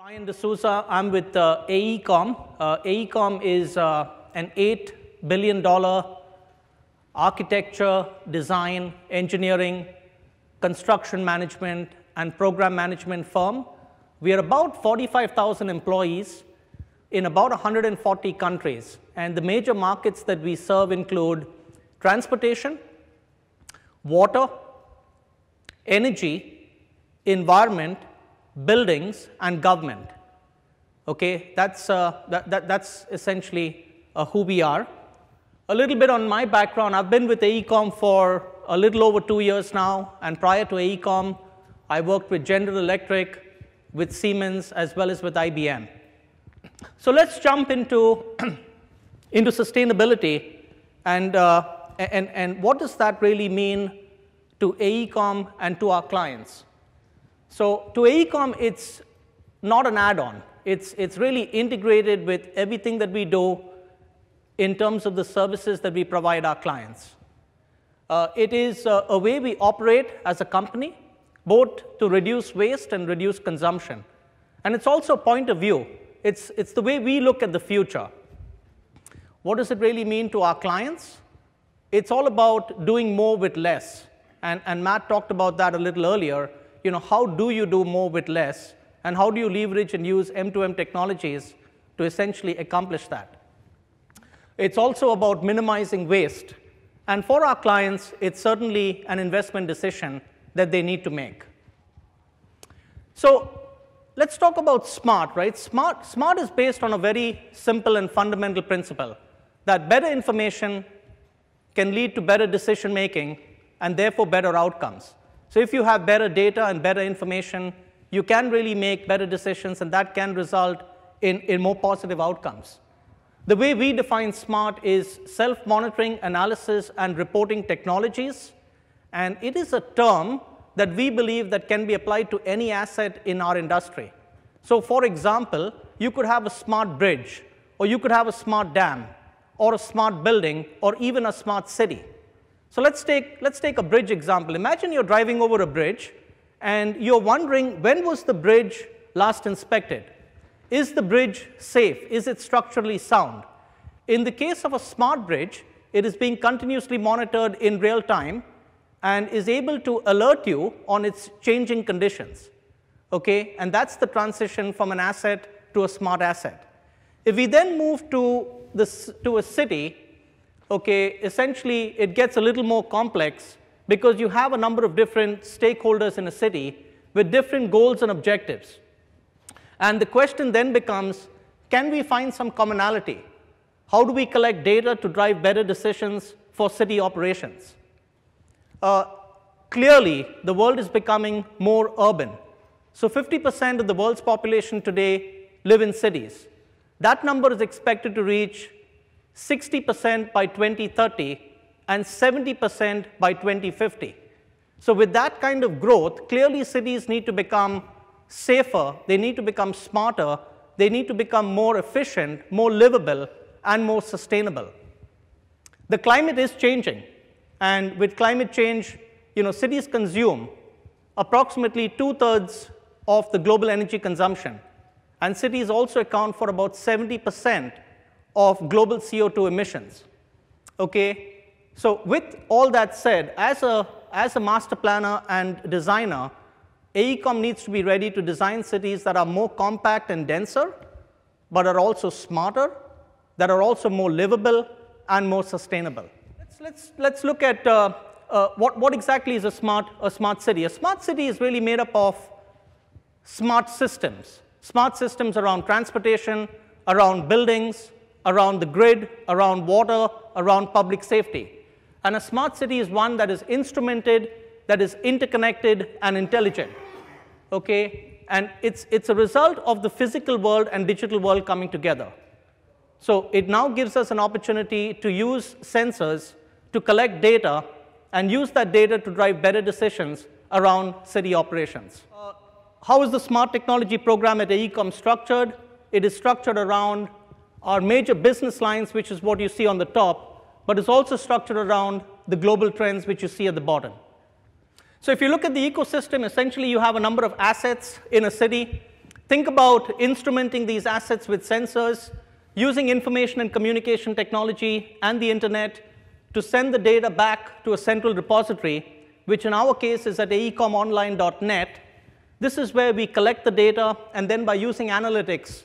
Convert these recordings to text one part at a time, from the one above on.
Dsouza. I'm with AECOM. AECOM is an $8 billion architecture, design, engineering, construction management, and program management firm. We are about 45,000 employees in about 140 countries. And the major markets that we serve include transportation, water, energy, environment, buildings, and government. Okay, that's essentially who we are. A little bit on my background. I've been with AECOM for a little over 2 years now, and prior to AECOM, I worked with General Electric, with Siemens, as well as with IBM. So let's jump into sustainability, and what does that really mean to AECOM and to our clients? So to AECOM, it's not an add-on. It's really integrated with everything that we do in terms of the services that we provide our clients. It is a way we operate as a company, both to reduce waste and reduce consumption. And it's also a point of view. It's the way we look at the future. What does it really mean to our clients? It's all about doing more with less. And Matt talked about that a little earlier. You know, how do you do more with less? And how do you leverage and use M2M technologies to essentially accomplish that? It's also about minimizing waste. And for our clients, it's certainly an investment decision that they need to make. So let's talk about SMART, right? SMART is based on a very simple and fundamental principle that better information can lead to better decision making and therefore better outcomes. So if you have better data and better information, you can really make better decisions, and that can result in more positive outcomes. The way we define SMART is self-monitoring, analysis, and reporting technologies. And it is a term that we believe that can be applied to any asset in our industry. So for example, you could have a smart bridge, or you could have a smart dam, or a smart building, or even a smart city. So let's take a bridge example. Imagine you're driving over a bridge, and you're wondering, when was the bridge last inspected? Is the bridge safe? Is it structurally sound? In the case of a smart bridge, it is being continuously monitored in real time and is able to alert you on its changing conditions. Okay? And that's the transition from an asset to a smart asset. If we then move to a city, okay, essentially it gets a little more complex because you have a number of different stakeholders in a city with different goals and objectives. And the question then becomes, can we find some commonality? How do we collect data to drive better decisions for city operations? Clearly, the world is becoming more urban. So 50% of the world's population today live in cities. That number is expected to reach 60% by 2030 and 70% by 2050. So with that kind of growth, clearly cities need to become safer, they need to become smarter, they need to become more efficient, more livable, and more sustainable. The climate is changing, and with climate change, you know, cities consume approximately 2/3 of the global energy consumption, and cities also account for about 70% of global CO2 emissions. Okay, so with all that said, as a master planner and designer, AECOM needs to be ready to design cities that are more compact and denser, but are also smarter, that are also more livable and more sustainable. Let's look at what exactly is a smart city. A smart city is really made up of smart systems around transportation, around buildings, around the grid, around water, around public safety. And a smart city is one that is instrumented, that is interconnected and intelligent. Okay? And it's a result of the physical world and digital world coming together. So it now gives us an opportunity to use sensors to collect data and use that data to drive better decisions around city operations. How is the smart technology program at AECOM structured? It is structured around our major business lines, which is what you see on the top, but it's also structured around the global trends, which you see at the bottom. So if you look at the ecosystem, essentially you have a number of assets in a city. Think about instrumenting these assets with sensors, using information and communication technology and the internet to send the data back to a central repository, which in our case is at aecomonline.net. This is where we collect the data, and then by using analytics,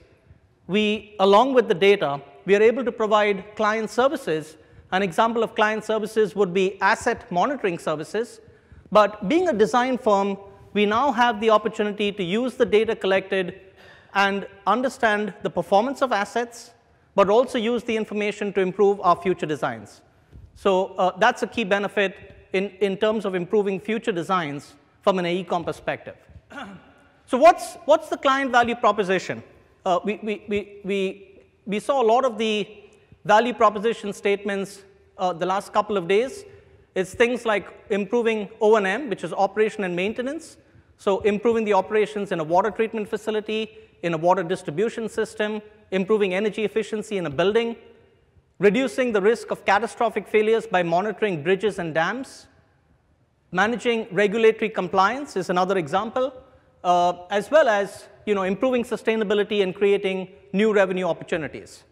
along with the data, we are able to provide client services. An example of client services would be asset monitoring services. But being a design firm, we now have the opportunity to use the data collected and understand the performance of assets, but also use the information to improve our future designs. So that's a key benefit in terms of improving future designs from an AECOM perspective. So what's the client value proposition? We saw a lot of the value proposition statements the last couple of days. It's things like improving O&M, which is operation and maintenance. So improving the operations in a water treatment facility, in a water distribution system, improving energy efficiency in a building, reducing the risk of catastrophic failures by monitoring bridges and dams, managing regulatory compliance is another example, as well as improving sustainability and creating new revenue opportunities.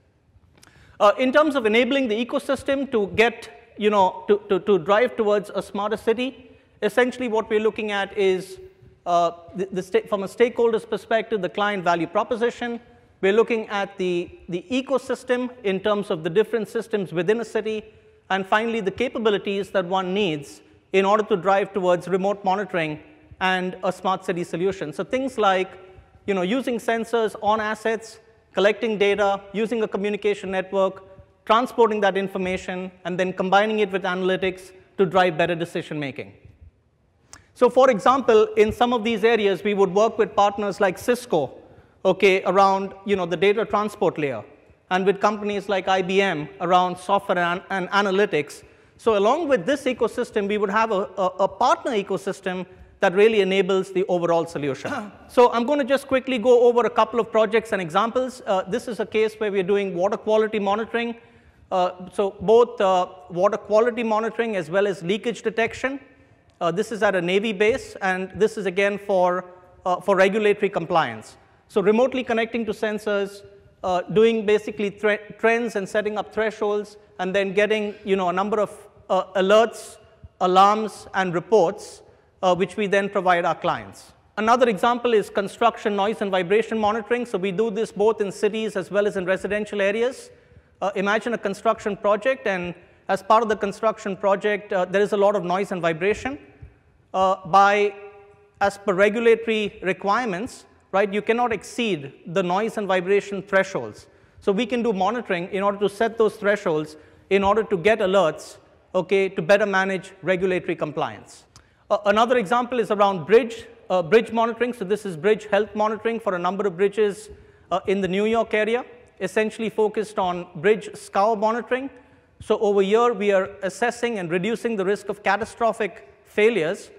In terms of enabling the ecosystem to get, to drive towards a smarter city, essentially what we're looking at is, from a stakeholder's perspective, the client value proposition. We're looking at the ecosystem in terms of the different systems within a city, and finally the capabilities that one needs in order to drive towards remote monitoring and a smart city solution. So things like using sensors on assets, collecting data, using a communication network, transporting that information, and then combining it with analytics to drive better decision making. So for example, in some of these areas, we would work with partners like Cisco, around the data transport layer, and with companies like IBM around software and analytics. So along with this ecosystem, we would have a partner ecosystem that really enables the overall solution. So I'm going to just quickly go over a couple of projects and examples. This is a case where we're doing water quality monitoring. So both water quality monitoring as well as leakage detection. This is at a Navy base, and this is again for regulatory compliance. So remotely connecting to sensors, doing basically trends and setting up thresholds, and then getting a number of alerts, alarms, and reports, which we then provide our clients. Another example is construction noise and vibration monitoring. So we do this both in cities as well as in residential areas. Imagine a construction project, and as part of the construction project, there is a lot of noise and vibration. As per regulatory requirements, right, you cannot exceed the noise and vibration thresholds. So we can do monitoring in order to set those thresholds in order to get alerts, to better manage regulatory compliance. Another example is around bridge monitoring. So this is bridge health monitoring for a number of bridges in the New York area, essentially focused on bridge scour monitoring. So over here, we are assessing and reducing the risk of catastrophic failures,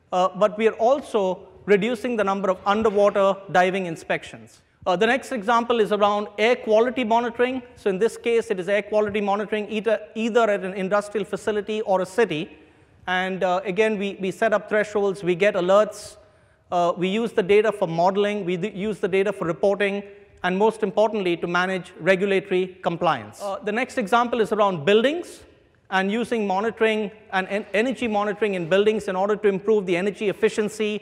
but we are also reducing the number of underwater diving inspections. The next example is around air quality monitoring. So in this case, it is air quality monitoring either at an industrial facility or a city. And again, we set up thresholds, we get alerts, we use the data for modeling, we use the data for reporting, and most importantly, to manage regulatory compliance. The next example is around buildings and using monitoring and energy monitoring in buildings in order to improve the energy efficiency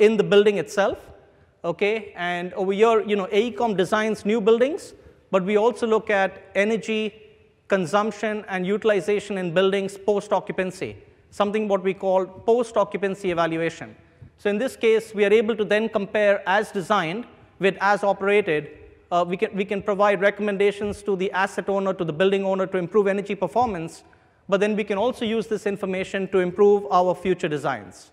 in the building itself. And over here, AECOM designs new buildings, but we also look at energy consumption and utilization in buildings post-occupancy, something what we call post-occupancy evaluation. So in this case, we are able to then compare as designed with as operated. We can provide recommendations to the asset owner, to the building owner to improve energy performance, but then we can also use this information to improve our future designs.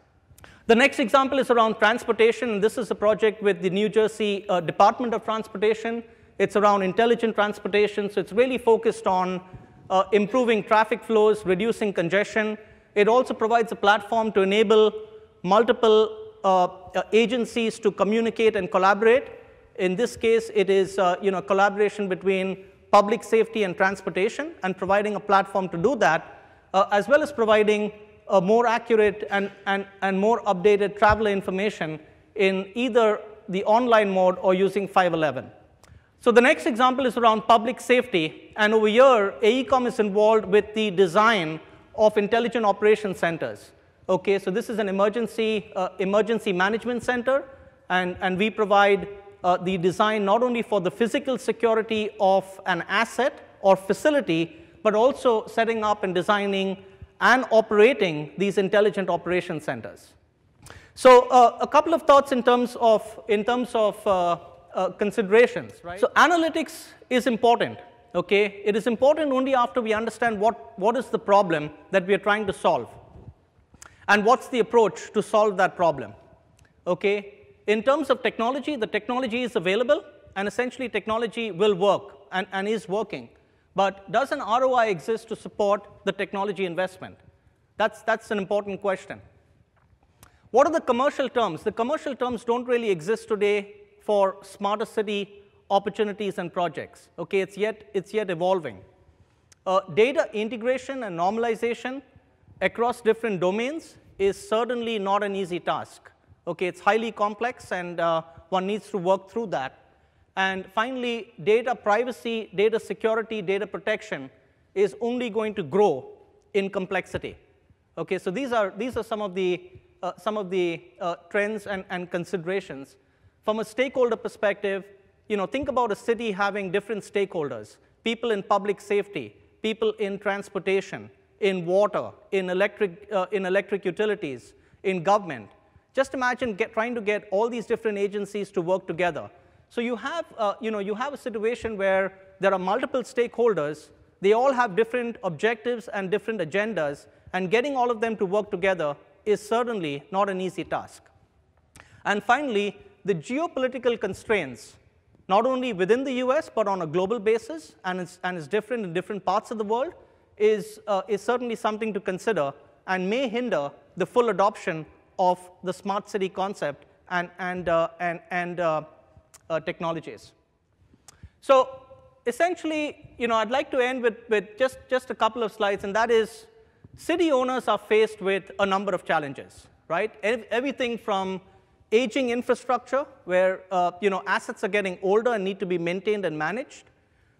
The next example is around transportation, and this is a project with the New Jersey Department of Transportation. It's around intelligent transportation, so it's really focused on improving traffic flows, reducing congestion. It also provides a platform to enable multiple agencies to communicate and collaborate. In this case, it is collaboration between public safety and transportation, and providing a platform to do that, as well as providing more accurate and more updated traveler information in either the online mode or using 511. So the next example is around public safety, and over here, AECOM is involved with the design of intelligent operation centers. Okay, so this is an emergency management center, and we provide the design not only for the physical security of an asset or facility, but also setting up and designing and operating these intelligent operation centers. So a couple of thoughts in terms of considerations, right? So analytics is important, okay? It is important only after we understand what is the problem that we are trying to solve and what's the approach to solve that problem, okay? In terms of technology, the technology is available, and essentially technology will work and is working. But does an ROI exist to support the technology investment? That's an important question. What are the commercial terms? The commercial terms don't really exist today for smarter city opportunities and projects. Okay, it's yet evolving. Data integration and normalization across different domains is certainly not an easy task. Okay, it's highly complex, and one needs to work through that. And finally, data privacy, data security, data protection is only going to grow in complexity. Okay, so these are some of the trends and considerations. From a stakeholder perspective, think about a city having different stakeholders: people in public safety, people in transportation, in water, in electric utilities, in government. Just imagine trying to get all these different agencies to work together. So you have a situation where there are multiple stakeholders. They all have different objectives and different agendas, and getting all of them to work together is certainly not an easy task. And finally, the geopolitical constraints, not only within the US, but on a global basis, and it's different in different parts of the world, is certainly something to consider and may hinder the full adoption of the smart city concept and technologies. So essentially, I'd like to end with just a couple of slides, and that is, city owners are faced with a number of challenges, right? Everything from aging infrastructure, where assets are getting older and need to be maintained and managed,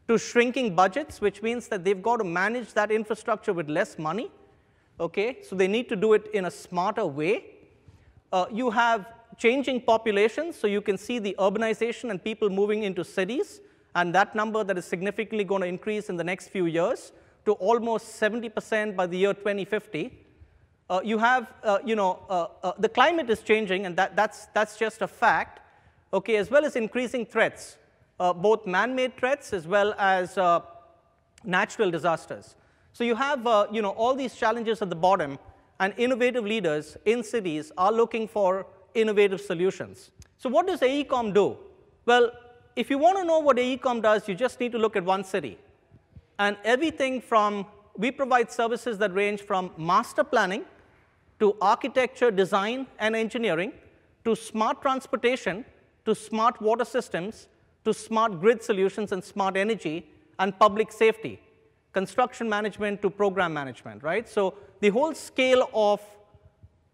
to shrinking budgets, which means that they've got to manage that infrastructure with less money. Okay, so they need to do it in a smarter way. You have changing populations, so you can see the urbanization and people moving into cities, and that number that is significantly going to increase in the next few years to almost 70% by the year 2050. You have, the climate is changing, and that's just a fact, okay, as well as increasing threats, both man-made threats as well as natural disasters. So you have, all these challenges at the bottom, and innovative leaders in cities are looking for innovative solutions. So what does AECOM do? Well, if you want to know what AECOM does, you just need to look at one city. And everything from, we provide services that range from master planning to architecture, design, and engineering, to smart transportation, to smart water systems, to smart grid solutions and smart energy, and public safety, construction management to program management, right? So the whole scale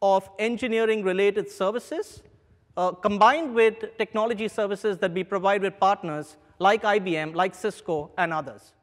of engineering-related services combined with technology services that we provide with partners like IBM, like Cisco, and others.